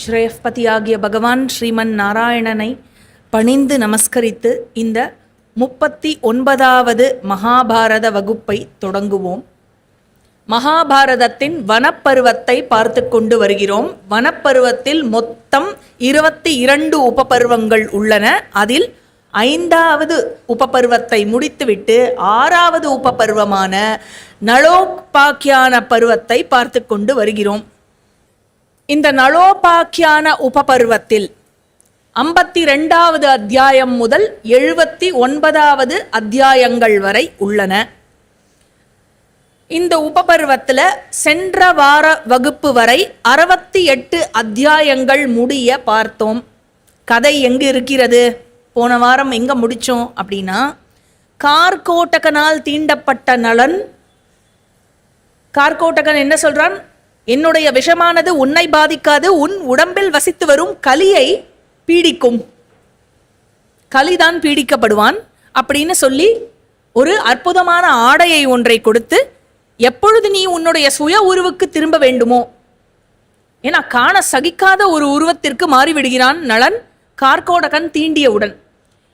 ஸ்ரேயஸ்பதியாகிய பகவான் ஸ்ரீமன் நாராயணனை பணிந்து நமஸ்கரித்து இந்த 39வது மகாபாரத வகுப்பை தொடங்குவோம். மகாபாரதத்தின் வனப்பருவத்தை பார்த்து கொண்டு வருகிறோம். வனப்பருவத்தில் மொத்தம் 22 உபபருவங்கள் உள்ளன. அதில் 5வது உபபருவத்தை முடித்துவிட்டு 6வது உபபருவமான நளோபாக்கியான பருவத்தை பார்த்து கொண்டு வருகிறோம். இந்த நளோபாக்கியான உபபருவத்தில் 52வது அத்தியாயம் முதல் 79வது அத்தியாயங்கள் வரை உள்ளன. இந்த உபபருவத்தில் சென்ற வார வகுப்பு வரை 68 அத்தியாயங்கள் முடிய பார்த்தோம். கதை எங்கு இருக்கிறது? போன வாரம் எங்க முடிச்சோம் அப்படின்னா, கார்கோடகனால் தீண்டப்பட்ட நளன், கார்கோடகன் என்ன சொல்றான்? என்னுடைய விஷமானது உன்னை பாதிக்காது, உன் உடம்பில் வசித்து வரும் கலியை பீடிக்கும், கலிதான் பீடிக்கப்படுவான் அப்படின்னு சொல்லி ஒரு அற்புதமான ஆடையை ஒன்றை கொடுத்து, எப்பொழுது நீ உன்னுடைய சுய உருவுக்கு திரும்ப வேண்டுமோ, ஏன்னா காண சகிக்காத ஒரு உருவத்திற்கு மாறிவிடுகிறான் நளன் கார்கோடகன் தீண்டியவுடன்.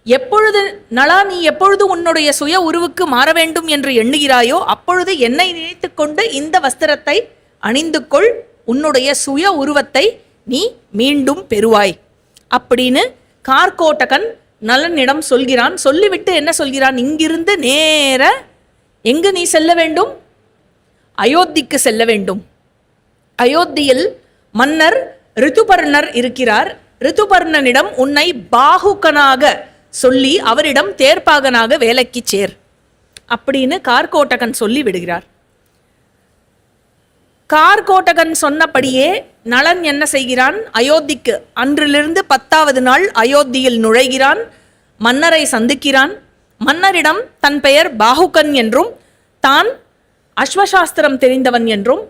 எப்பொழுது நளா நீ எப்பொழுது உன்னுடைய சுய உருவுக்கு மாற வேண்டும் என்று எண்ணுகிறாயோ அப்பொழுது என்னை நினைத்து கொண்டு இந்த வஸ்திரத்தை அணிந்து கொள், உன்னுடைய சுய உருவத்தை நீ மீண்டும் பெறுவாய் அப்படின்னு கார்கோடகன் நளனிடம் சொல்கிறான். சொல்லிவிட்டு என்ன சொல்கிறான்? இங்கிருந்து நேர எங்கு நீ செல்ல வேண்டும்? அயோத்திக்கு செல்ல வேண்டும். அயோத்தியில் மன்னர் ரிதுபர்ணர் இருக்கிறார். ரிதுபர்ணனிடம் உன்னை பாகுகனாக சொல்லி அவரிடம் தேர்ப்பாகனாக வேலைக்கு சேர் அப்படின்னு கார்கோடகன் சொல்லி விடுகிறார். கார்கோடகன் சொன்னபடியே நளன் என்ன செய்கிறான்? அயோத்திக்கு அன்றிலிருந்து 10வது நாள் அயோத்தியில் நுழைகிறான். மன்னரை சந்திக்கிறான். மன்னரிடம் தன் பெயர் பாகுகன் என்றும் தான் அஸ்வசாஸ்திரம் தெரிந்தவன் என்றும்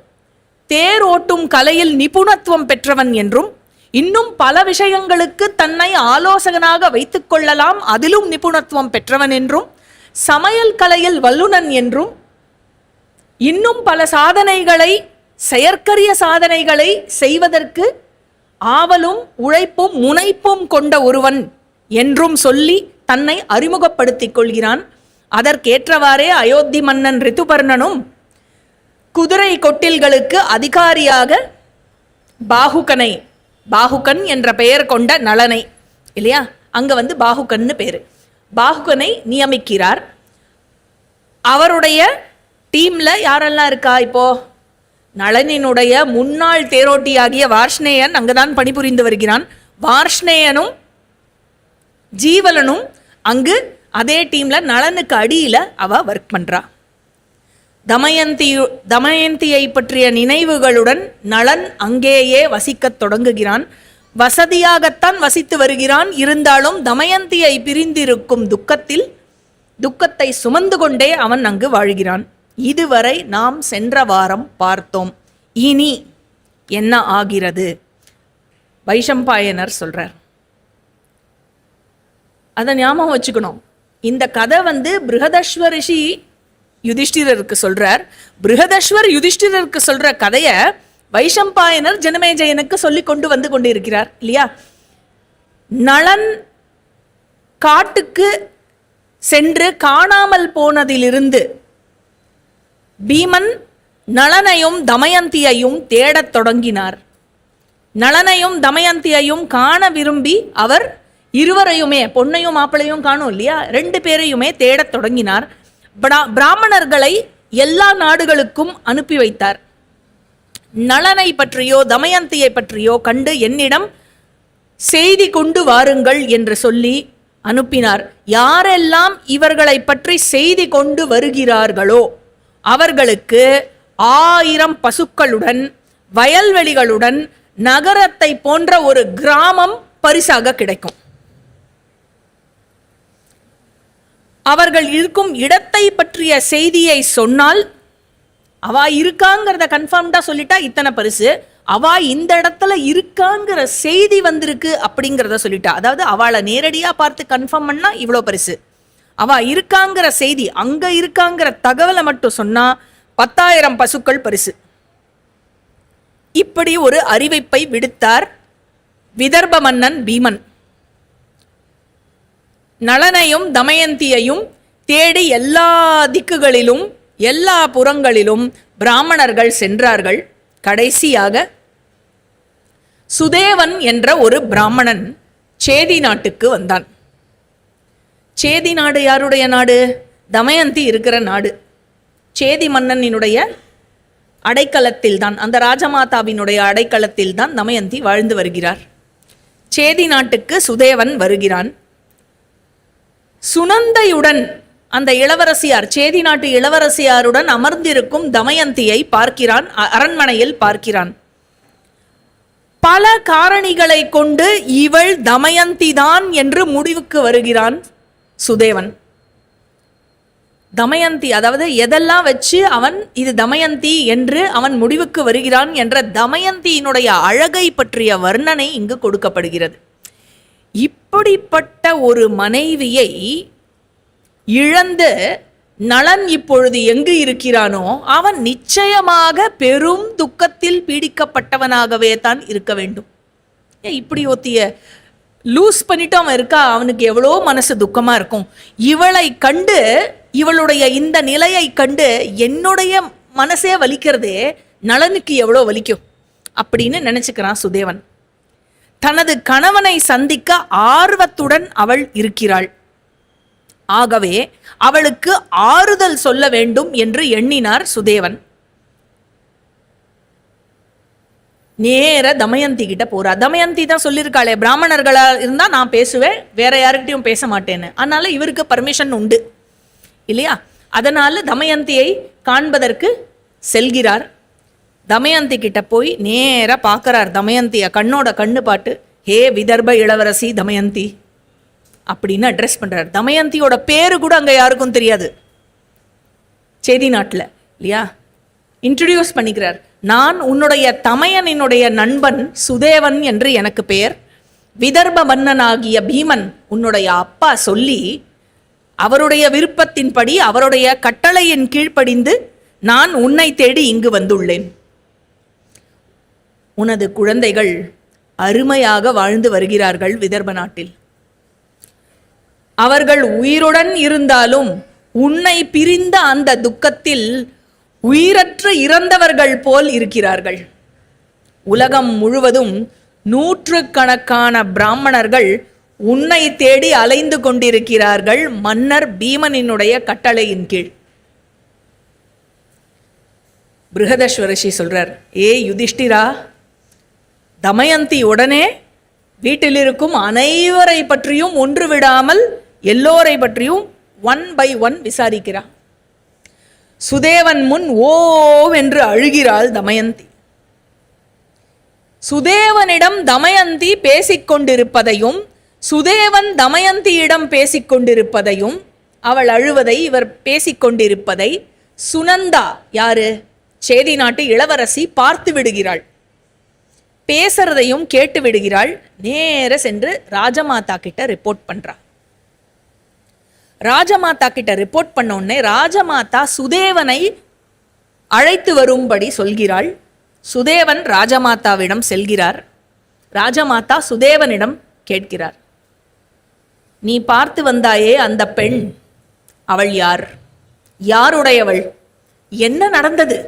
தேர் ஓட்டும் கலையில் நிபுணத்துவம் பெற்றவன் என்றும் இன்னும் பல விஷயங்களுக்கு தன்னை ஆலோசகனாக வைத்துக் கொள்ளலாம், அதிலும் நிபுணத்துவம் பெற்றவன் என்றும் சமையல் கலையில் வல்லுனன் என்றும் இன்னும் பல சாதனைகளை, செயற்கரிய சாதனைகளை செய்வதற்கு ஆவலும் உழைப்பும் முனைப்பும் கொண்ட ஒருவன் என்றும் சொல்லி தன்னை அறிமுகப்படுத்திக் கொள்கிறான். அதற்கேற்றவாறே அயோத்தி மன்னன் ரிதுபர்ணனும் குதிரை கொட்டில்களுக்கு அதிகாரியாக பாகுகன் என்ற பெயர் கொண்ட நளனை, இல்லையா, அங்க பாகுகன்னு பேரு, பாகுகனை நியமிக்கிறார். அவருடைய டீம்ல யாரெல்லாம் இருக்கா? இப்போ நளனினுடைய முன்னாள் தேரோட்டியாகிய வார்ஷ்ணேயன் அங்குதான் பணிபுரிந்து வருகிறான். வார்ஷ்ணேயனும் ஜீவலனும் அதே டீம்ல நளனுக்கு அடியில அவ ஒர்க் பண்றா. தமயந்தியை பற்றிய நினைவுகளுடன் நளன் அங்கேயே வசிக்கத் தொடங்குகிறான். வசதியாகத்தான் வசித்து வருகிறான். இருந்தாலும் தமயந்தியை பிரிந்திருக்கும் துக்கத்தை சுமந்து கொண்டே அவன் அங்கு வாழ்கிறான். இதுவரை நாம் சென்ற வாரம் பார்த்தோம். இனி என்ன ஆகிறது? வைஷம்பாயனர் சொல்றார். அதை ஞாபகம் வச்சுக்கணும். இந்த கதை பிருஹதஸ்வ ரிஷி யுதிஷ்டிரருக்கு சொல்றார். பிருஹதஸ்வர் யுதிஷ்டிரருக்கு சொல்ற கதைய வைஷம்பாயனர் ஜனமேஜயனுக்கு சொல்லி கொண்டு கொண்டிருக்கிறார், இல்லையா? நளன் காட்டுக்கு சென்று காணாமல் போனதிலிருந்து பீமன் நளனையும் தமயந்தியையும் தேடத் தொடங்கினார். நளனையும் தமயந்தியையும் காண விரும்பி அவர் இருவரையுமே, பொண்ணையும் மாப்பிளையும் காணும் இல்லையா, 2 பேரையுமே தேடத் தொடங்கினார். பிராமணர்களை எல்லா நாடுகளுக்கும் அனுப்பி வைத்தார். நளனை பற்றியோ தமயந்தியை பற்றியோ கண்டு என்னிடம் செய்தி கொண்டு வாருங்கள் என்று சொல்லி அனுப்பினார். யாரெல்லாம் இவர்களை பற்றி செய்தி கொண்டு வருகிறார்களோ அவர்களுக்கு 1000 பசுக்களுடன் வயல்வெளிகளுடன் நகரத்தை போன்ற ஒரு கிராமம் பரிசாக கிடைக்கும். அவர்கள் இருக்கும் இடத்தை பற்றிய செய்தியை சொன்னால், அவா இருக்காங்கிறத கன்ஃபார்ம்டா சொல்லிட்டா இத்தனை பரிசு, அவா இந்த இடத்துல இருக்காங்கிற செய்தி வந்திருக்கு அப்படிங்கிறத சொல்லிட்டா, அதாவது அவளை நேரடியா பார்த்து கன்ஃபார்ம் பண்ணா இவ்வளோ பரிசு, அவ இருக்காங்கிற செய்தி, அங்க இருக்காங்கிற தகவலை மட்டும் சொன்னா 10,000 பசுக்கள் பரிசு. இப்படி ஒரு அறிவிப்பை விடுத்தார் விதர்ப மன்னன் பீமன் நளனையும் தமயந்தியையும் தேடி எல்லா திக்குகளிலும் எல்லா புறங்களிலும் பிராமணர்கள் சென்றார்கள். கடைசியாக சுதேவன் என்ற ஒரு பிராமணன் சேதி நாட்டுக்கு வந்தான். சேதி நாடு யாருடைய நாடு? தமயந்தி இருக்கிற நாடு. சேதி மன்னனினுடைய அடைக்கலத்தில் தான், அந்த ராஜமாதாவினுடைய அடைக்கலத்தில் தான் தமயந்தி வாழ்ந்து வருகிறார். சேதி நாட்டுக்கு சுதேவன் வருகிறான். சுனந்தையுடன், அந்த இளவரசியார், சேதி நாட்டு இளவரசியாருடன் அமர்ந்திருக்கும் தமயந்தியை பார்க்கிறான், அரண்மனையில் பார்க்கிறான். பல காரணிகளை கொண்டு இவள் தமயந்தி தான் என்று முடிவுக்கு வருகிறான் சுதேவன். தமயந்தி, அதாவது எதெல்லாம் வச்சு அவன் இது தமயந்தி என்று அவன் முடிவுக்கு வருகிறான் என்ற தமயந்தியினுடைய அழகை பற்றிய வர்ணனை இங்கு கொடுக்கப்படுகிறது. இப்படிப்பட்ட ஒரு மனைவியை இழந்து நளன் இப்பொழுது எங்கு இருக்கிறானோ அவன் நிச்சயமாக பெரும் துக்கத்தில் பீடிக்கப்பட்டவனாகவே தான் இருக்க வேண்டும். இப்படி ஒத்திய லூஸ் பண்ணிட்டு அவன் இருக்கா, அவனுக்கு எவ்வளோ மனசு துக்கமா இருக்கும். இவளை கண்டு, இவளுடைய இந்த நிலையை கண்டு என்னுடைய மனசே வலிக்கிறதே, நளனுக்கு எவ்வளோ வலிக்கும் அப்படின்னு நினைச்சுக்கிறான் சுதேவன். தனது கணவனை சந்திக்க ஆர்வத்துடன் அவள் இருக்கிறாள். ஆகவே அவளுக்கு ஆறுதல் சொல்ல வேண்டும் என்று எண்ணினார் சுதேவன். நேர தமயந்தி கிட்ட போறா. தமயந்தி தான் சொல்லியிருக்காளே, பிராமணர்களா இருந்தா நான் பேசுவேன், வேற யாருக்கிட்டையும் பேச மாட்டேன்னு. அதனால இவருக்கு பர்மிஷன் உண்டு இல்லையா? அதனால தமயந்தியை காண்பதற்கு செல்கிறார். தமயந்தி கிட்ட போய் நேர பார்க்கறார் தமயந்திய, கண்ணோட கண்ணு பாட்டு, ஹே விதர்ப இளவரசி தமயந்தி அப்படின்னு அட்ரஸ் பண்றார். தமயந்தியோட பேரு கூட அங்க யாருக்கும் தெரியாது சேதி நாட்டுல இல்லையா? இன்ட்ரடியூஸ் பண்ணிக்கிறார். நான் உன்னுடைய தமையனினுடைய நண்பன் சுதேவன் என்று எனக்கு பெயர். விதர்ப மன்னனாகிய பீமன் உன்னுடைய அப்பா சொல்லி அவருடைய விருப்பத்தின்படி அவருடைய கட்டளையின் கீழ்ப்படிந்து நான் உன்னை தேடி இங்கு வந்துள்ளேன். உனது குழந்தைகள் அருமையாக வாழ்ந்து வருகிறார்கள் விதர்ப நாட்டில். அவர்கள் உயிருடன் இருந்தாலும் உன்னை பிரிந்த அந்த துக்கத்தில் உயிரற்று இறந்தவர்கள் போல் இருக்கிறார்கள். உலகம் முழுவதும் நூற்றுக்கணக்கான பிராமணர்கள் உன்னை தேடி அலைந்து கொண்டிருக்கிறார்கள் மன்னர் பீமனினுடைய கட்டளையின் கீழ். பிருஹதஸ்வரஷி சொல்றார், ஏ யுதிஷ்டிரா, தமயந்தி உடனே வீட்டில் இருக்கும் அனைவரை பற்றியும் ஒன்று விடாமல் எல்லோரை பற்றியும் 1 by 1 விசாரிக்கிறார். சுதேவன் முன் ஓ என்று அழுகிறாள் தமயந்தி. சுதேவனிடம் தமயந்தி பேசிக்கொண்டிருப்பதையும் சுதேவன் தமயந்தியிடம் பேசிக்கொண்டிருப்பதையும் அவள் அழுவதை இவர் பேசிக்கொண்டிருப்பதை சுனந்தா, யாரு, சேதி நாட்டு இளவரசி, பார்த்து விடுகிறாள். பேசுறதையும் கேட்டு விடுகிறாள். நேர சென்று ராஜமாதா கிட்ட ரிப்போர்ட் பண்றா. ராஜமாதா கிட்ட ரிப்போர்ட் பண்ண உடனே ராஜமாதா சுதேவனை அழைத்து வரும்படி சொல்கிறாள். சுதேவன் ராஜமாதாவிடம் செல்கிறார். ராஜமாதா சுதேவனிடம் கேட்கிறார், நீ பார்த்து வந்தாயே அந்த பெண், அவள் யார்? யாருடையவள்? என்ன நடந்தது?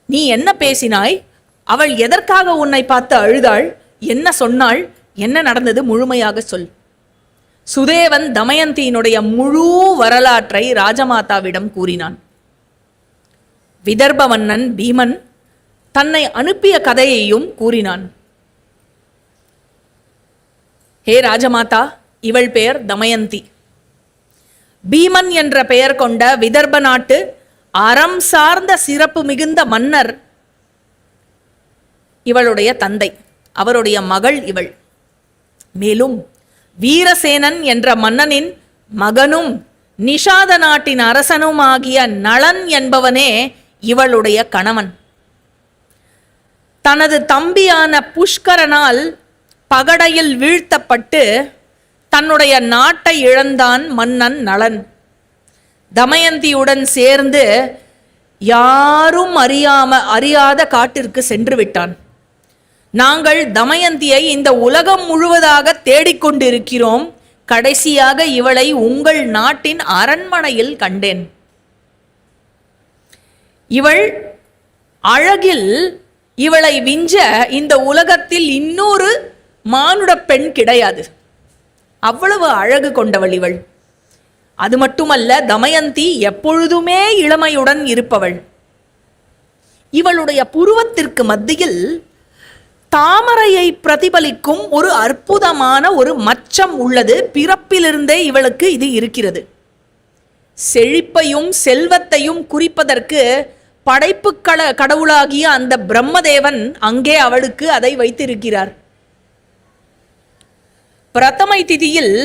நீ என்ன பேசினாய்? அவள் எதற்காக உன்னை பார்த்து அழுதாள்? என்ன சொன்னாள்? என்ன நடந்தது? முழுமையாக சொல். சுதேவன் தமயந்தியினுடைய முழு வரலாற்றை ராஜமாதாவிடம் கூறினான். விதர்ப மன்னன் பீமன் தன்னை அனுப்பிய கதையையும் கூறினான். ஹே ராஜமாதா, இவள் பெயர் தமயந்தி. பீமன் என்ற பெயர் கொண்ட விதர்ப நாட்டு அறம் சார்ந்த சிறப்பு மிகுந்த மன்னர் இவளுடைய தந்தை, அவருடைய மகள் இவள். மேலும் வீரசேனன் என்ற மன்னனின் மகனும் நிஷாத நாட்டின் அரசனும் ஆகிய நளன் என்பவனே இவளுடைய கணவன். தனது தம்பியான புஷ்கரனால் பகடையில் வீழ்த்தப்பட்டு தன்னுடைய நாட்டை இழந்தான் மன்னன் நளன். தமயந்தியுடன் சேர்ந்து யாரும் அறியாத காட்டிற்கு சென்று விட்டான். நாங்கள் தமயந்தியை இந்த உலகம் முழுவதாக தேடிக்கொண்டிருக்கிறோம். கடைசியாக இவளை உங்கள் நாட்டின் அரண்மனையில் கண்டேன். இவள் அழகில் இவளை விஞ்ச இந்த உலகத்தில் இன்னொரு மானுட பெண் கிடையாது. அவ்வளவு அழகு கொண்டவள் இவள். அது மட்டுமல்ல, தமயந்தி எப்பொழுதுமே இளமையுடன் இருப்பவள். இவளுடைய புருவத்திற்கு மத்தியில் தாமரையை பிரதிபலிக்கும் ஒரு அற்புதமான ஒரு மச்சம் உள்ளது. பிறப்பிலிருந்தே இவளுக்கு இது இருக்கிறது. செழிப்பையும் செல்வத்தையும் குறிப்பதற்கு படைப்பு கடவுளாகிய அந்த பிரம்மதேவன் அங்கே அவளுக்கு அதை வைத்திருக்கிறார். பிரதமை திதியில்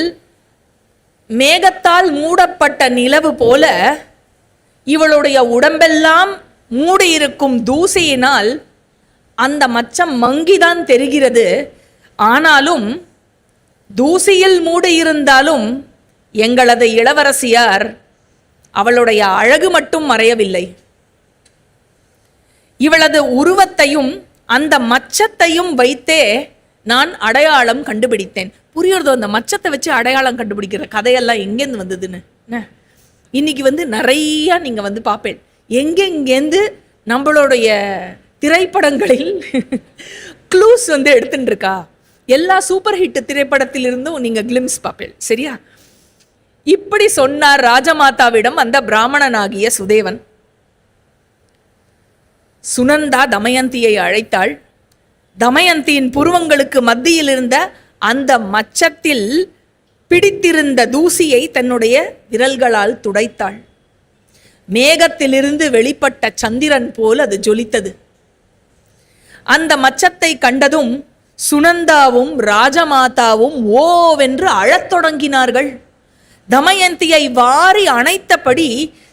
மேகத்தால் மூடப்பட்ட நிலவு போல இவளுடைய உடம்பெல்லாம் மூடியிருக்கும் தூசியினால் அந்த மச்சம் மங்கிதான் தெரிகிறது. ஆனாலும் தூசியில் மூடியிருந்தாலும் எங்களது இளவரசியார் அவளுடைய அழகு மட்டும் மறையவில்லை. இவளது உருவத்தையும் அந்த மச்சத்தையும் வைத்தே நான் அடையாளம் கண்டுபிடித்தேன். புரியுறதோ? அந்த மச்சத்தை வச்சு அடையாளம் கண்டுபிடிக்கிற கதையெல்லாம் எங்கேருந்து வந்ததுன்னு. இன்னைக்கு நிறையா நீங்கள் பார்ப்பேன். எங்கெங்கேருந்து நம்மளுடைய திரைப்படங்களில் க்ளூஸ் எடுத்துட்டு இருக்கா. எல்லா சூப்பர் ஹிட் திரைப்படத்திலிருந்தும் நீங்கள் கிளிம்ஸ் பார்ப்பேன். சரியா? இப்படி சொன்னார் ராஜமாதாவிடம் அந்த பிராமணனாகிய சுதேவன். சுனந்தா தமயந்தியை அழைத்தாள். தமயந்தியின் புருவங்களுக்கு மத்தியில் இருந்த அந்த மச்சத்தில் பிடித்திருந்த தூசியை தன்னுடைய விரல்களால் துடைத்தாள். மேகத்திலிருந்து வெளிப்பட்ட சந்திரன் போல் அது ஜொலித்தது. அந்த மச்சத்தை கண்டதும் சுனந்தாவும் ராஜமாதாவும் ஓவென்று அழத் தொடங்கினார்கள். தமயந்தியை வாரி அணைத்தபடி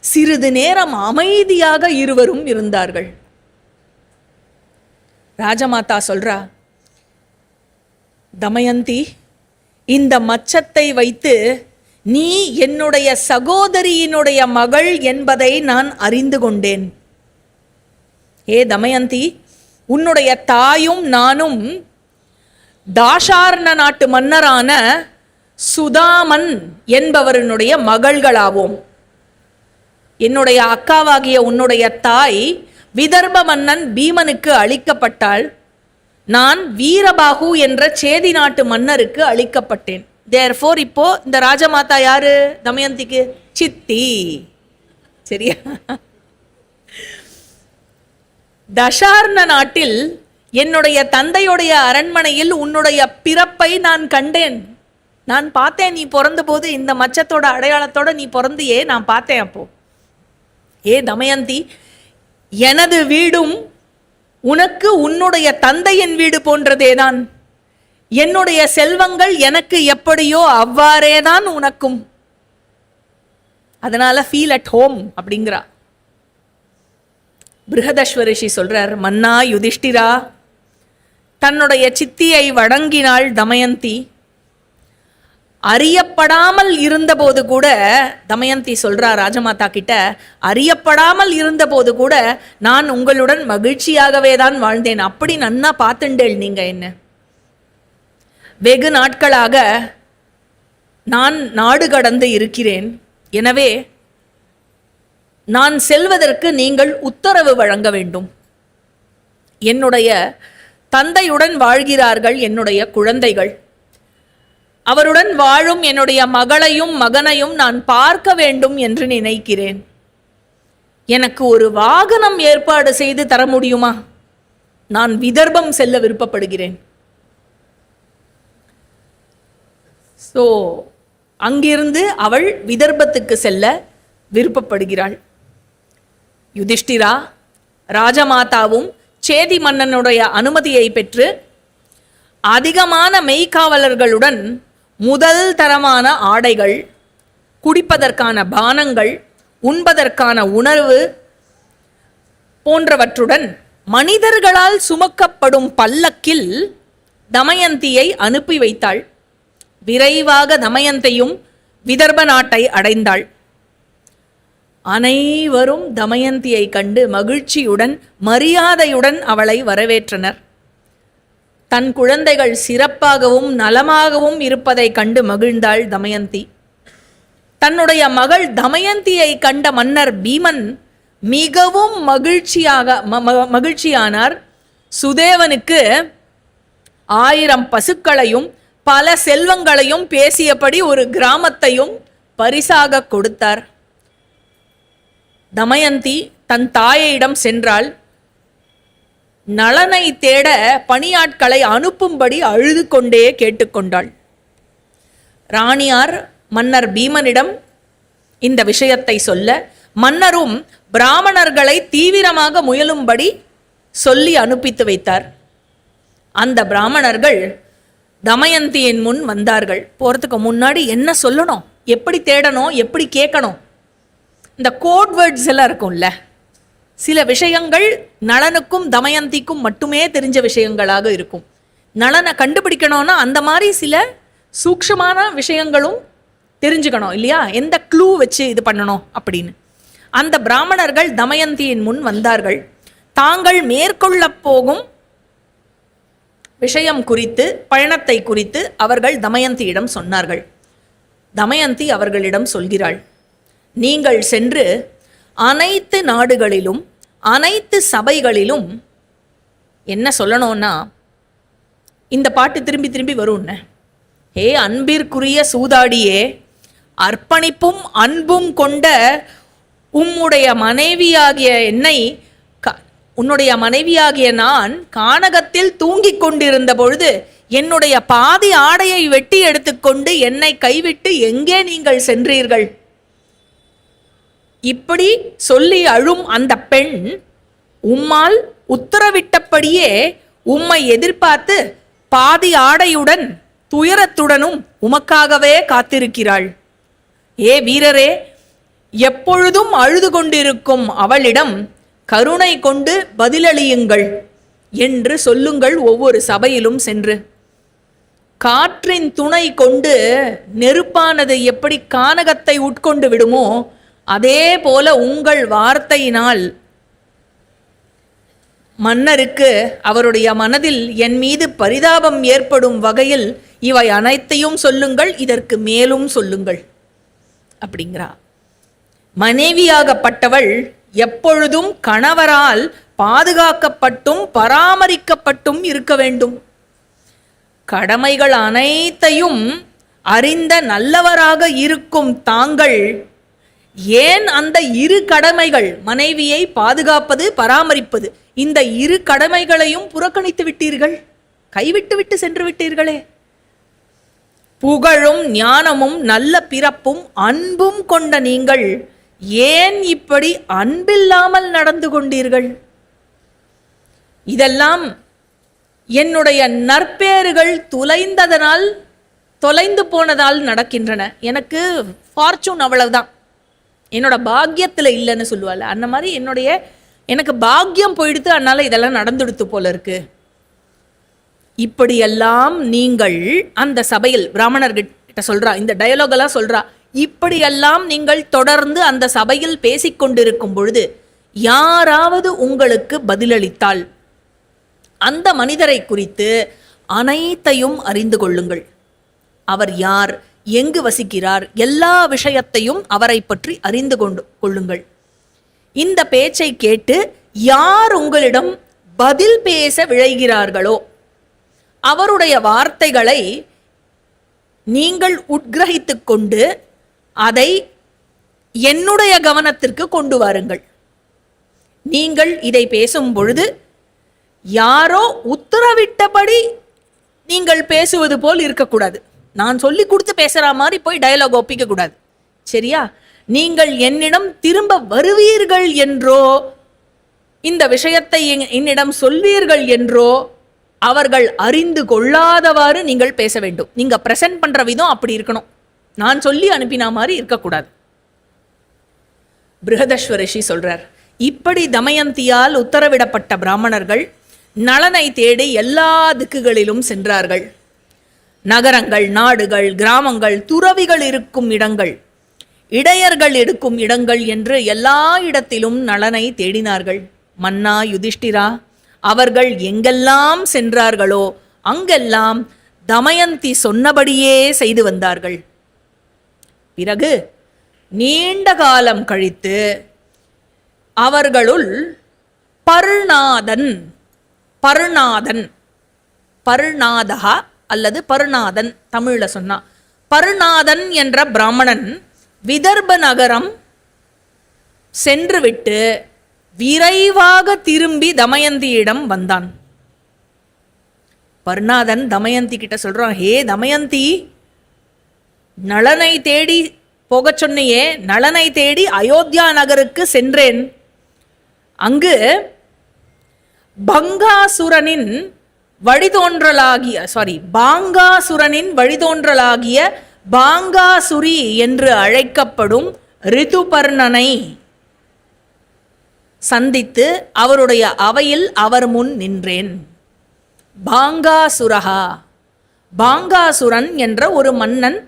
சிறிது நேரம் அமைதியாக இருவரும் இருந்தார்கள். ராஜமாதா சொல்றா, தமயந்தி, இந்த மச்சத்தை வைத்து நீ என்னுடைய சகோதரியினுடைய மகள் என்பதை நான் அறிந்து கொண்டேன். ஏ தமயந்தி, உன்னுடைய தாயும் நானும் தாஷார்ண நாட்டு மன்னரான சுதாமன் என்பவருடைய மகள்களாவோம். என்னுடைய அக்காவாகிய உன்னுடைய தாய் விதர்ப மன்னன் பீமனுக்கு அளிக்கப்பட்டாள். நான் வீரபாகு என்ற சேதி நாட்டு மன்னருக்கு அளிக்கப்பட்டேன். தேர்ஃபோர் இப்போ இந்த ராஜமாதா யாரு? தமயந்திக்கு சித்தி. சரியா? தஷார்ண நாட்டில் என்னுடைய தந்தையுடைய அரண்மனையில் உன்னுடைய பிறப்பை நான் கண்டேன். நான் பார்த்தேன். நீ பிறந்த போது இந்த மச்சத்தோட அடையாளத்தோட நீ பிறந்தியே, நான் பார்த்தேன். அப்போ ஏ தமயந்தி, எனது வீடும் உனக்கு உன்னுடைய தந்தையின் வீடு போன்றதேதான். என்னுடைய செல்வங்கள் எனக்கு எப்படியோ அவ்வாறேதான் உனக்கும். அதனால ஃபீல் அட் ஹோம் அப்படிங்கிறா. பிருஹதஸ்வரிஷி சொல்றார், மன்னா யுதிஷ்டிரா, தன்னுடைய சித்தியை வணங்கினாள் தமயந்தி. அறியப்படாமல் இருந்தபோது கூட தமயந்தி சொல்றா ராஜமாதா கிட்ட, அறியப்படாமல் இருந்தபோது கூட நான் உங்களுடன் மகிழ்ச்சியாகவே தான் வாழ்ந்தேன். அப்படி நன்னா பார்த்துண்டேள் நீங்க என்ன. வெகு நாட்களாக நான் நாடு கடந்து இருக்கிறேன். எனவே நான் செல்வதற்கு நீங்கள் உத்தரவு வழங்க வேண்டும். என்னுடைய தந்தையுடன் வாழ்கிறார்கள் என்னுடைய குழந்தைகள். அவருடன் வாழும் என்னுடைய மகளையும் மகனையும் நான் பார்க்க வேண்டும் என்று நினைக்கிறேன். எனக்கு ஒரு வாகனம் ஏற்பாடு செய்து தர முடியுமா? நான் விதர்பம் செல்ல விருப்பப்படுகிறேன். அங்கிருந்து அவள் விதர்பத்துக்கு செல்ல விருப்பப்படுகிறாள். யுதிஷ்டிரா, ராஜமாதாவும் சேதி மன்னனுடைய அனுமதியை பெற்று அதிகமான மெய்காவலர்களுடன் முதல் தரமான ஆடைகள், குடிப்பதற்கான பானங்கள், உண்பதற்கான உணவு போன்றவற்றுடன் மனிதர்களால் சுமக்கப்படும் பல்லக்கில் தமயந்தியை அனுப்பி வைத்தாள். விரைவாக தமயந்தியும் விதர்ப நாட்டை அடைந்தாள். அனைவரும் தமயந்தியை கண்டு மகிழ்ச்சியுடன் மரியாதையுடன் அவளை வரவேற்றனர். தன் குழந்தைகள் சிறப்பாகவும் நலமாகவும் இருப்பதை கண்டு மகிழ்ந்தாள் தமயந்தி. தன்னுடைய மகள் தமயந்தியை கண்ட மன்னர் பீமன் மிகவும் மகிழ்ச்சியானார். சுதேவனுக்கு 1000 பசுக்களையும் பல செல்வங்களையும் பேசியபடி ஒரு கிராமத்தையும் பரிசாக கொடுத்தார். தமயந்தி தன் தாயிடம் சென்றாள். நளனை தேட பணியாட்களை அனுப்பும்படி அழுது கொண்டே கேட்டுக்கொண்டாள். ராணியார் மன்னர் பீமனிடம் இந்த விஷயத்தை சொல்ல, மன்னரும் பிராமணர்களை தீவிரமாக முயலும்படி சொல்லி அனுப்பித்து வைத்தார். அந்த பிராமணர்கள் தமயந்தியின் முன் வந்தார்கள். போறதுக்கு முன்னாடி என்ன சொல்லணும், எப்படி தேடணும், எப்படி கேட்கணும், இந்த கோட் வேர்ட்ஸ் எல்லாம் இருக்கும்ல. சில விஷயங்கள் நளனுக்கும் தமயந்திக்கும் மட்டுமே தெரிஞ்ச விஷயங்களாக இருக்கும். நளனை கண்டுபிடிக்கணும்னா அந்த மாதிரி சில சூக்ஷமான விஷயங்களும் தெரிஞ்சுக்கணும் இல்லையா, எந்த க்ளூ வச்சு இது பண்ணணும் அப்படின்னு. அந்த பிராமணர்கள் தமயந்தியின் முன் வந்தார்கள். தாங்கள் மேற்கொள்ள போகும் விஷயம் குறித்து, பயணத்தை குறித்து அவர்கள் தமயந்தியிடம் சொன்னார்கள். தமயந்தி அவர்களிடம் சொல்கிறாள், நீங்கள் சென்று அனைத்து நாடுகளிலும் அனைத்து சபைகளிலும் என்ன சொல்லணும்னா, இந்த பாட்டு திரும்பி திரும்பி வரும்ன, ஏ அன்பிற்குரிய சூதாடியே, அர்ப்பணிப்பும் அன்பும் கொண்ட உம்முடைய மனைவியாகிய என்னை, உன்னுடைய மனைவியாகிய நான் கானகத்தில் தூங்கிக் கொண்டிருந்த பொழுது என்னுடைய பாதி ஆடையை வெட்டி எடுத்துக்கொண்டு என்னை கைவிட்டு எங்கே நீங்கள் சென்றீர்கள்? இப்படி சொல்லி அழும் அந்த பெண் உம்மால் உத்தரவிட்டபடியே உம்மை எதிர்பார்த்து பாதி ஆடையுடன் துயரத்துடனும் உமக்காகவே காத்திருக்கிறாள். ஏ வீரரே, எப்பொழுதும் அழுது கொண்டிருக்கும் அவளிடம் கருணை கொண்டு பதிலளியுங்கள் என்று சொல்லுங்கள் ஒவ்வொரு சபையிலும் சென்று. காற்றின் துணை கொண்டு நெருப்பானது எப்படி கானகத்தை உட்கொண்டு விடுமோ அதே போல உங்கள் வார்த்தையினால் மன்னருக்கு அவருடைய மனதில் என் மீது பரிதாபம் ஏற்படும் வகையில் இவை அனைத்தையும் சொல்லுங்கள், இதற்கு மேலும் சொல்லுங்கள் அப்படிங்கிறா. மனைவியாகப்பட்டவள் எப்பொழுதும் கணவரால் பாதுகாக்கப்பட்டும் பராமரிக்கப்பட்டும் இருக்க வேண்டும். கடமைகள் அனைத்தையும் அறிந்த நல்லவராக இருக்கும் தாங்கள் ஏன் அந்த 2 கடமைகள், மனைவியை பாதுகாப்பது பராமரிப்பது, இந்த 2 கடமைகளையும் புறக்கணித்து விட்டீர்கள், கைவிட்டு விட்டு சென்று விட்டீர்களே? புகழும் ஞானமும் நல்ல பிறப்பும் அன்பும் கொண்ட நீங்கள் ஏன் இப்படி அன்பில்லாமல் நடந்து கொண்டீர்கள்? இதெல்லாம் என்னுடைய நற்பேறுகள் தொலைந்து போனதால் நடக்கின்றன. எனக்கு ஃபார்ச்சூன் அவ்வளவுதான், என்னோட பாக்கியத்தில் இல்லைன்னு சொல்லுவாள். அந்த மாதிரி எனக்கு பாக்கியம் போயிடுத்து, அதனால இதெல்லாம் நடந்துடுத்து போல இருக்கு. இப்படியெல்லாம் நீங்கள் அந்த சபையில் பிராமணர்கிட்ட சொல்றா, இந்த டயலாகெல்லாம் சொல்றா, இப்படியெல்லாம் நீங்கள் தொடர்ந்து அந்த சபையில் பேசிக்கொண்டிருக்கும் பொழுது யாராவது உங்களுக்கு பதிலளித்தால் அந்த மனிதரை குறித்து அனைத்தையும் அறிந்து கொள்ளுங்கள். அவர் யார், எங்கு வசிக்கிறார், எல்லா விஷயத்தையும் அவரை பற்றி அறிந்து கொள்ளுங்கள். இந்த பேச்சை கேட்டு யார் உங்களிடம் பதில் பேச விழைகிறார்களோ அவருடைய வார்த்தைகளை நீங்கள் உட்கிரகித்து கொண்டு அதை என்னுடைய கவனத்திற்கு கொண்டு வாருங்கள். நீங்கள் இதை பேசும் பொழுது யாரோ உத்தரவிட்டபடி நீங்கள் பேசுவது போல் இருக்கக்கூடாது. நான் சொல்லி கொடுத்து பேசுற மாதிரி போய் டயலாக் ஒப்பிக்க கூடாது, சரியா? நீங்கள் என்னிடம் திரும்ப வருவீர்கள் என்றோ, இந்த விஷயத்தை என்னிடம் சொல்வீர்கள் என்றோ அவர்கள் அறிந்து கொள்ளாதவாறு நீங்கள் பேச வேண்டும். நீங்க பிரசன்ட் பண்ற விதம் அப்படி இருக்கணும், நான் சொல்லி அனுப்பின மாதிரி இருக்கக்கூடாது. பிருஹதஸ்வரிஷி சொல்றார், இப்படி தமயந்தியால் உத்தரவிடப்பட்ட பிராமணர்கள் நளனை தேடி எல்லா திக்குகளிலும் சென்றார்கள். நகரங்கள், நாடுகள், கிராமங்கள், துறவிகள் இருக்கும் இடங்கள், இடையர்கள் இருக்கும் இடங்கள் என்று எல்லா இடத்திலும் நளனை தேடினார்கள். மன்னா யுதிஷ்டிரா, அவர்கள் எங்கெல்லாம் சென்றார்களோ அங்கெல்லாம் தமயந்தி சொன்னபடியே செய்து வந்தார்கள். பிறகு நீண்ட காலம் கழித்து அவர்களுள் பர்ணாதன் பர்ணாதகா அல்லது பர்ணாதன் தமிழ்ல சொன்னா பர்ணாதன் என்ற பிராமணன் விதர்ப நகரம் சென்றுவிட்டு விரைவாக திரும்பி தமயந்தியிடம் வந்தான். பர்ணாதன் தமயந்தி கிட்ட சொல்றான், ஹே தமயந்தி, நளனை தேடி போக சொன்னையே, நளனை தேடி அயோத்தியா நகருக்கு சென்றேன். அங்கு பாங்காசுரனின் வழிதோன்றலாகிய பாங்காசுரி என்று அழைக்கப்படும் ரிதுபர்ணனை சந்தித்து அவருடைய அவையில் அவர் முன் நின்றேன். பாங்காசுரன் என்ற ஒரு மன்னன்,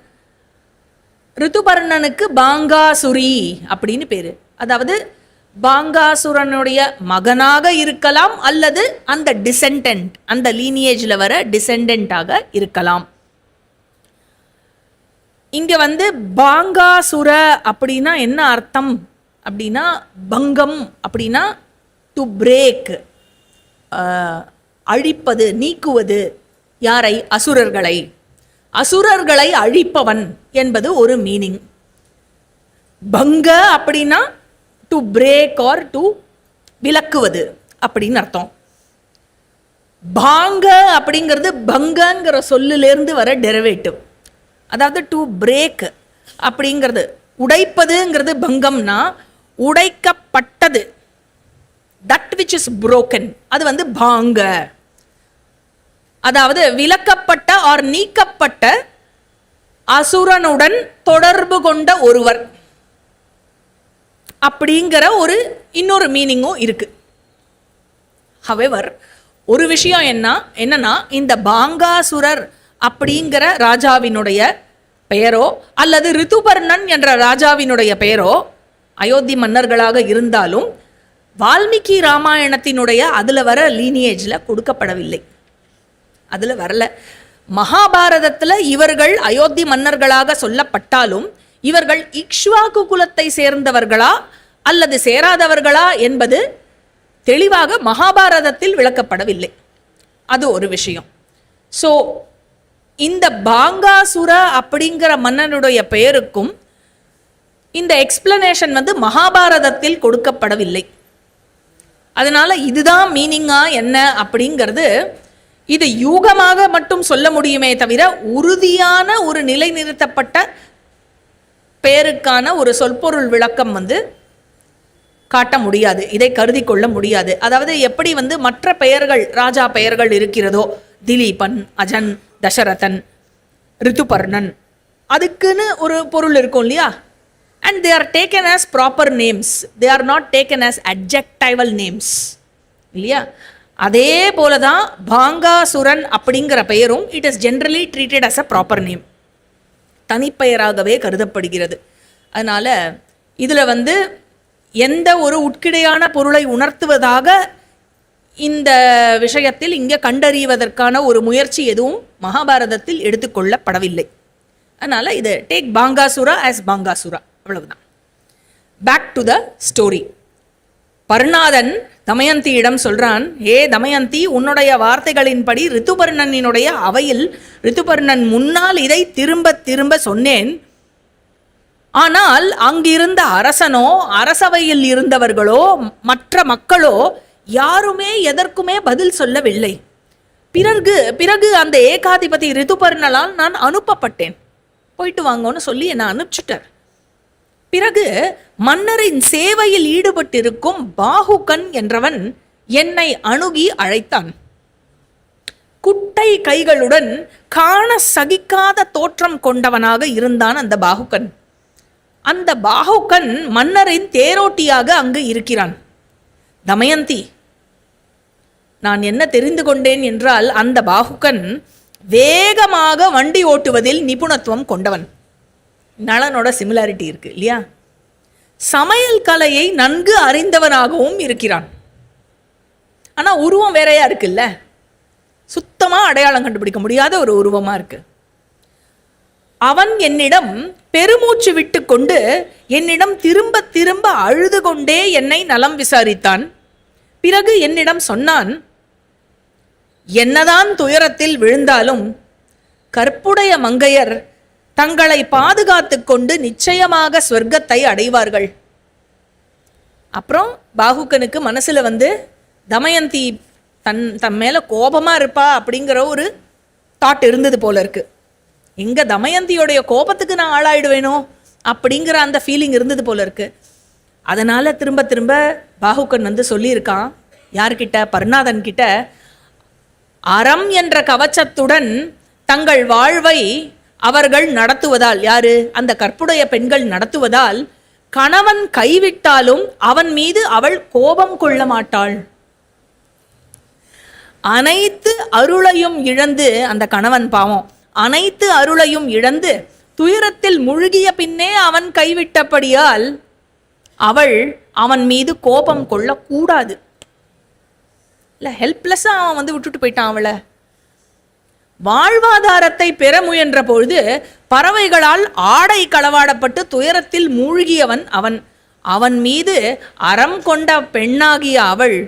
ரிதுபர்ணனுக்கு பாங்காசுரி அப்படின்னு பேரு. அதாவது பாங்காசுரனுடைய மகனாக இருக்கலாம் அல்லது அந்த டிசெண்டன்ட், அந்த லீனியேஜ்ல வர டிசெண்டன்டாக இருக்கலாம். இங்க பாங்காசுர அப்படின்னா என்ன அர்த்தம் அப்படின்னா, பங்கம் அப்படின்னா டு பிரேக், அழிப்பது, நீக்குவது. யாரை? அசுரர்களை அழிப்பவன் என்பது ஒரு மீனிங். பங்க அப்படின்னா டு பிரேக் ஆர் டு விலக்குவது அப்படின்னு அர்த்தம். பாங்க அப்படிங்கிறது பங்கங்கிற சொல்லிலிருந்து வர டெரிவேட்டிவ். அதாவது டு பிரேக் அப்படிங்கிறது, உடைப்பதுங்கிறது பங்கம்னா உடைக்கப்பட்டது, தட் விச் இஸ் புரோக்கன், அது பாங்க. அதாவது விலக்கப்பட்ட ஆர் நீக்கப்பட்ட அசுரனுடன் தொடர்பு கொண்ட ஒருவர் அப்படிங்கிற இன்னொரு மீனிங்கும் இருக்கு. ஹவெவர், ஒரு விஷயம் என்னன்னா இந்த பாங்காசுரர் அப்படிங்கிற ராஜாவினுடைய பெயரோ அல்லது ரிதுபர்ணன் என்ற ராஜாவினுடைய பெயரோ அயோத்தி மன்னர்களாக இருந்தாலும் வால்மீகி ராமாயணத்தினுடைய அதுல வர லீனியேஜ்ல கொடுக்கப்படவில்லை, அதுல வரல. மகாபாரதத்துல இவர்கள் அயோத்தி மன்னர்களாக சொல்லப்பட்டாலும் இவர்கள் இக்ஷ்வாகு குலத்தை சேர்ந்தவர்களா அல்லது சேராதவர்களா என்பது தெளிவாக மகாபாரதத்தில் விளக்கப்படவில்லை. அது ஒரு விஷயம். ஸோ இந்த பாங்காசுர அப்படிங்கிற மன்னனுடைய பெயருக்கும் இந்த எக்ஸ்பிளனேஷன் மகாபாரதத்தில் கொடுக்கப்படவில்லை. அதனால இதுதான் மீனிங்கா என்ன அப்படிங்கிறது, இது யூகமாக மட்டும் சொல்ல முடியுமே தவிர உறுதியான ஒரு நிலைநிறுத்தப்பட்ட பெயருக்கான ஒரு சொற்பொருள் விளக்கம் காட்ட முடியாது, இதை கருதி கொள்ள முடியாது. அதாவது எப்படி மற்ற பெயர்கள், ராஜா பெயர்கள் இருக்கிறதோ, திலீபன், அஜன், தசரதன், ரிதுபர்ணன், அதுக்குன்னு ஒரு பொருள் இருக்கும் இல்லையா? and they are taken as proper names, they are not taken as adjectival names இல்லையா? அதே போலதான் பாங்காசுரன் அப்படிங்கிற பெயரும் it is generally treated as a proper name, தனிப்பெயராகவே கருதப்படுகிறது. அதனால இதுல எந்த ஒரு உட்கிடையான பொருளை உணர்த்துவதாக இந்த விஷயத்தில் இங்கே கண்டறிவதற்கான ஒரு முயற்சி எதுவும் மகாபாரதத்தில் எடுத்துக்கொள்ளப்படவில்லை. அதனால இது டேக் பாங்காசுரா as பாங்காசுரா, அவ்வளவுதான். Back to the story. பர்ணாதன் தமயந்தியிடம் சொல்றான், ஏ தமயந்தி, உன்னுடைய வார்த்தைகளின்படி ரிதுபர்ணனினுடைய அவையில் ரிதுபர்ணன் முன்னால் இதை திரும்ப திரும்ப சொன்னேன். ஆனால் அங்கிருந்த அரசனோ அரசவையில் இருந்தவர்களோ மற்ற மக்களோ யாருமே எதற்குமே பதில் சொல்லவில்லை. பிறகு அந்த ஏகாதிபதி ரிதுபர்ணனால் நான் அனுப்பப்பட்டேன், போயிட்டு வாங்கன்னு சொல்லி என்னை அனுப்பிச்சுட்டார். பிறகு மன்னரின் சேவையில் ஈடுபட்டிருக்கும் பாகுகன் என்றவன் என்னை அணுகி அழைத்தான். குட்டை கைகளுடன் காண சகிக்காத தோற்றம் கொண்டவனாக இருந்தான் அந்த பாகுகன். அந்த பாகுகன் மன்னரின் தேரோட்டியாக அங்கு இருக்கிறான். தமயந்தி, நான் என்ன தெரிந்து கொண்டேன் என்றால், அந்த பாகுகன் வேகமாக வண்டி ஓட்டுவதில் நிபுணத்துவம் கொண்டவன். நளனோட சிமிலாரிட்டி இருக்கு இல்லையா? சமையல் கலையை நன்கு அறிந்தவனாகவும் இருக்கிறான். ஆனா உருவம் வேறையா இருக்குல்ல, சுத்த சுத்தமா அடையாளம் கண்டுபிடிக்க முடியாத ஒரு உருவமா இருக்கு. அவன் என்னிடம் பெருமூச்சு விட்டு கொண்டு என்னிடம் திரும்ப திரும்ப அழுது கொண்டே என்னை நலம் விசாரித்தான். பிறகு என்னிடம் சொன்னான், என்னதான் துயரத்தில் விழுந்தாலும் கற்புடைய மங்கையர் தங்களை பாதுகாத்து கொண்டு நிச்சயமாக ஸ்வர்க்கத்தை அடைவார்கள். அப்புறம் பாகுகனுக்கு மனசுல தமயந்தி தன் மேல கோபமா இருப்பா அப்படிங்கிற ஒரு தாட் இருந்தது போல இருக்கு. எங்க தமயந்தியோடைய கோபத்துக்கு நான் ஆளாயிடுவேனோ அப்படிங்கிற அந்த ஃபீலிங் இருந்தது போல இருக்கு. அதனால திரும்ப திரும்ப பாகுகன் சொல்லியிருக்கான் யார்கிட்ட, பர்ணாதன் கிட்ட, அறம் என்ற கவச்சத்துடன் தங்கள் வாழ்வை அவர்கள் நடத்துவதால், யாரு, அந்த கற்புடைய பெண்கள் நடத்துவதால் கணவன் கைவிட்டாலும் அவன் மீது அவள் கோபம் கொள்ள மாட்டாள். அனைத்து அருளையும் இழந்து, அந்த கணவன் பாவம் அனைத்து அருளையும் இழந்து துயரத்தில் முழுகிய பின்னே அவன் கைவிட்டபடியால் அவள் அவன் மீது கோபம் கொள்ளக்கூடாது. இல்ல, ஹெல்ப்லெஸ்ஸா அவன் விட்டுட்டு போயிட்டான் அவளை. வாழ்வாதாரத்தை பெற முயன்ற பொழுது பறவைகளால் ஆடை களவாடப்பட்டு துயரத்தில் மூழ்கியவன் அவன். அவன் மீது அறம் கொண்ட பெண்ணாகிய அவள்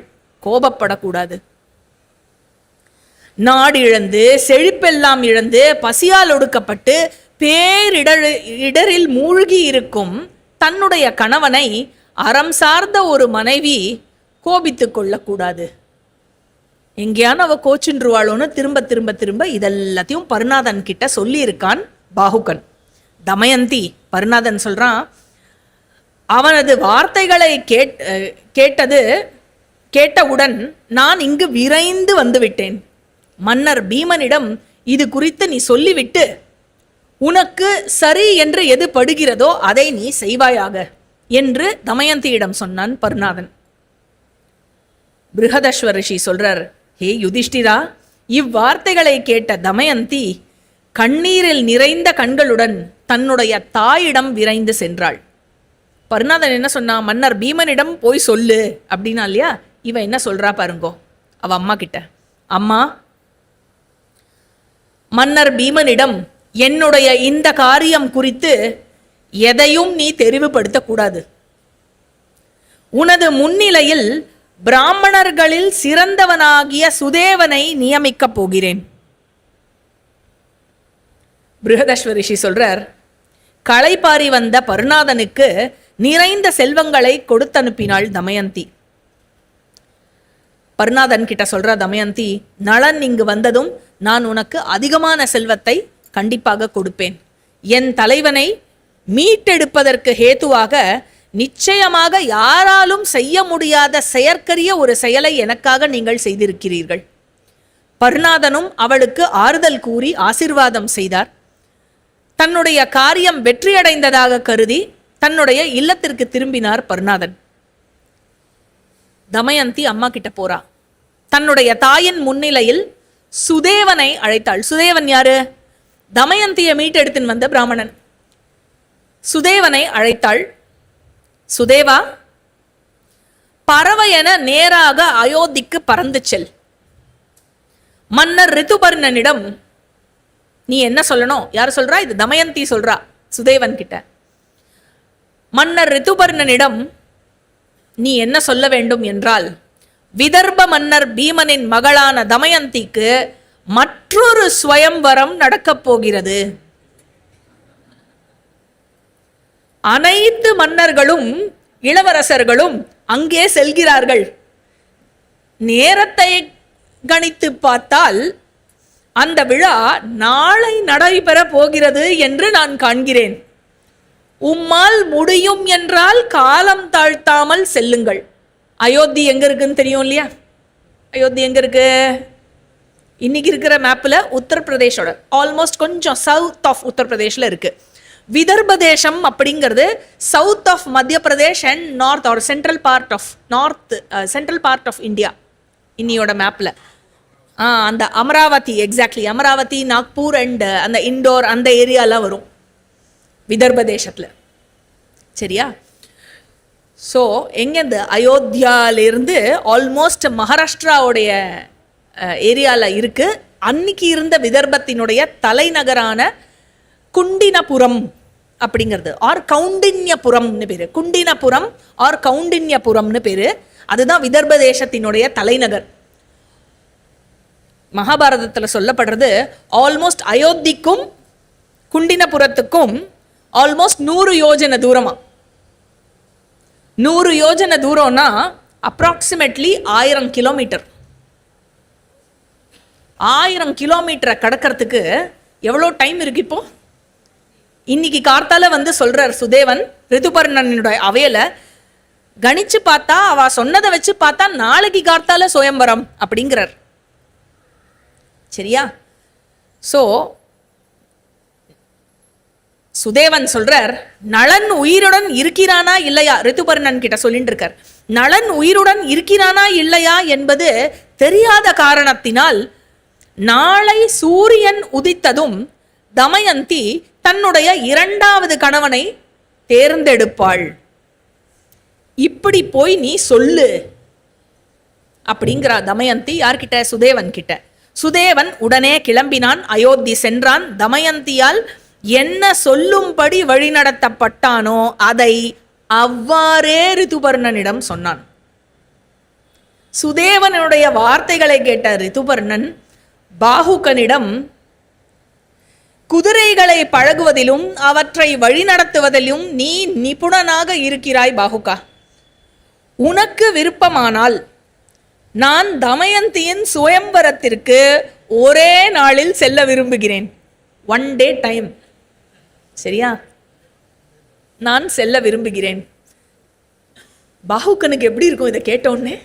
கோபப்படக்கூடாது. நாடு இழந்து, செழிப்பெல்லாம் இழந்து, பசியால் ஒடுக்கப்பட்டு பேரிடரில் மூழ்கி இருக்கும் தன்னுடைய கணவனை அறம் சார்ந்த ஒரு மனைவி கோபித்து கொள்ளக்கூடாது. எங்கேயான அவ கோச்சுன்றுவாளோன்னு திரும்ப திரும்ப திரும்ப இதெல்லாத்தையும் பர்ணாதன் கிட்ட சொல்லி இருக்கான் பாகுகன். தமயந்தி, பர்ணாதன் சொல்றான், அவனது வார்த்தைகளை கேட்டவுடன் நான் இங்கு விரைந்து வந்துவிட்டேன். மன்னர் பீமனிடம் இது குறித்து நீ சொல்லிவிட்டு உனக்கு சரி என்று எது படுகிறதோ அதை நீ செய்வாயாக என்று தமயந்தியிடம் சொன்னான் பர்ணாதன். பிருஹதஸ்வர ரிஷி சொல்றார், ஹே யுதிஷ்டிரா, இவ்வார்த்தைகளை கேட்ட தமயந்தி கண்ணீரில் நிறைந்த கண்களுடன் தன்னுடைய தாயிடம் விரைந்து சென்றாள். பர்ணாதன் என்ன சொன்னா, மன்னர் பீமனிடம் போய் சொல்லு அப்படின்னா இல்லையா, இவன் என்ன சொல்றா பாருங்கோ அவ அம்மா கிட்ட. அம்மா, மன்னர் பீமனிடம் என்னுடைய இந்த காரியம் குறித்து எதையும் நீ தெரிவுபடுத்தக்கூடாது. உனது முன்னிலையில் பிராமணர்களில் சிறந்தவனாகிய சுதேவனை நியமிக்கப் போகிறேன். பிருஹதஸ்வர ரிஷி சொல்றார், களைப்பாரி வந்த பர்ணாதனுக்கு நிறைந்த செல்வங்களை கொடுத்தனுப்பினாள் தமயந்தி. பர்ணாதன் கிட்ட சொல்ற தமயந்தி, நளன் இங்கு வந்ததும் நான் உனக்கு அதிகமான செல்வத்தை கண்டிப்பாக கொடுப்பேன். என் தலைவனை மீட்டெடுப்பதற்கு ஹேத்துவாக நிச்சயமாக யாராலும் செய்ய முடியாத செயற்கரிய ஒரு செயலை எனக்காக நீங்கள் செய்திருக்கிறீர்கள். பர்ணாதனும் அவளுக்கு ஆறுதல் கூறி ஆசீர்வாதம் செய்தார். தன்னுடைய காரியம் வெற்றியடைந்ததாக கருதி தன்னுடைய இல்லத்திற்கு திரும்பினார் பர்ணாதன். தமயந்தி அம்மா கிட்ட போறா. தன்னுடைய தாயின் முன்னிலையில் சுதேவனை அழைத்தாள். சுதேவன் யாரு? தமயந்தியை மீட்டெடுத்துன்னு வந்த பிராமணன். சுதேவனை அழைத்தாள். சுதேவா, பறவை என நேராக அயோத்திக்கு பறந்து செல். மன்னர் ரிதுபர்ணனிடம் நீ என்ன சொல்லணும்? யார் சொல்றா? இது தமயந்தி சொல்றா சுதேவன் கிட்ட. மன்னர் ரிதுபர்ணனிடம் நீ என்ன சொல்ல வேண்டும் என்றால், விதர்ப மன்னர் பீமனின் மகளான தமயந்திக்கு மற்றொரு ஸ்வயம்வரம் நடக்கப் போகிறது. அனைத்து மன்னர்களும் இளவரசர்களும் அங்கே செல்கிறார்கள். நேரத்தை கணித்து பார்த்தால் அந்த விழா நாளை நடைபெற போகிறது என்று நான் காண்கிறேன். உம்மால் முடியும் என்றால் காலம் தாழ்த்தாமல் செல்லுங்கள். அயோத்தி எங்க இருக்குன்னு தெரியும் இல்லையா? அயோத்தி எங்க இருக்கு? இன்னைக்கு இருக்கிற மேப்ல உத்தரப்பிரதேஷோட ஆல்மோஸ்ட் கொஞ்சம் சவுத் ஆஃப் உத்தரப்பிரதேஷ்ல இருக்கு. விதர்ப தேசம் அப்படிங்கிறது south of Madhya Pradesh and north or central part of India இன்னியோட மேப்ல. அந்த அமராவதி, எக்ஸாக்ட்லி அமராவதி, நாக்பூர் அண்ட் அந்த இண்டோர் அந்த ஏரியாலாம் வரும் விதர்ப தேசத்துல. சரியா? ஸோ எங்கேருந்து? அயோத்தியாவிலிருந்து ஆல்மோஸ்ட் மகாராஷ்டிராவுடைய ஏரியாவில் இருக்கு அன்னைக்கு இருந்த விதர்பத்தினுடைய தலைநகரான குண்டினபுரம் அப்படிங்கிறது, ஆர் கவுண்டின்யபுரம்னு பேரு. குண்டினபுரம் ஆர் கவுண்டின்யபுரம்னு பேரு. அதுதான் விதர்ப தேசத்தினுடைய தலைநகர். மகாபாரதத்தில் சொல்லப்படுறது ஆல்மோஸ்ட் அயோத்திக்கும் குண்டினபுரத்துக்கும் ஆல்மோஸ்ட் 100 யோஜன தூரமா. 100 யோஜன தூரம்னா அப்ராக்சிமேட்லி 1000 கிலோமீட்டர். 1000 கிலோமீட்டரை கடக்கிறதுக்கு எவ்வளோ டைம் இருக்கு இப்போ? இன்னைக்கு கார்த்தால வந்து சொல்றார் சுதேவன் ரிதுபர்ணனுடைய அவையில, கணிச்சு பார்த்தா அவ சொன்னதை வச்சு பார்த்தா நாளைக்கு கார்த்தால சுயம்பரம் அப்படிங்கிறார். சரியா? சோ சுதேவன் சொல்றார், நளன் உயிருடன் இருக்கிறானா இல்லையா, ரிதுபர்ணன் கிட்ட சொல்லிட்டு இருக்கார். நளன் உயிருடன் இருக்கிறானா இல்லையா என்பது தெரியாத காரணத்தினால் நாளை சூரியன் உதித்ததும் தமயந்தி தன்னுடைய 2வது கணவனை தேர்ந்தெடுப்பாள். இப்படி போய் நீ சொல்லு அப்படிங்கிறா தமயந்தி. யார்கிட்ட? சுதேவன் கிட்ட. சுதேவன் உடனே கிளம்பினான், அயோத்தி சென்றான். தமயந்தியால் என்ன சொல்லும்படி வழிநடத்தப்பட்டானோ அதை அவ்வாறே ரிதுபர்ணனிடம் சொன்னான். சுதேவனுடைய வார்த்தைகளை கேட்ட ரிதுபர்ணன் பாஹுகனிடம், குதிரைகளை பழகுவதிலும் அவற்றை வழிநடத்துவதிலும் நீ நிபுணனாக இருக்கிறாய் பாஹுகா. உனக்கு விருப்பமானால் நான் தமயந்தியின் சுயம்பரத்திற்கு ஒரே நாளில் செல்ல விரும்புகிறேன். 1 day டைம். சரியா? நான் செல்ல விரும்புகிறேன். பாஹுகனுக்கு எப்படி இருக்கும் இதை கேட்டோன்னே?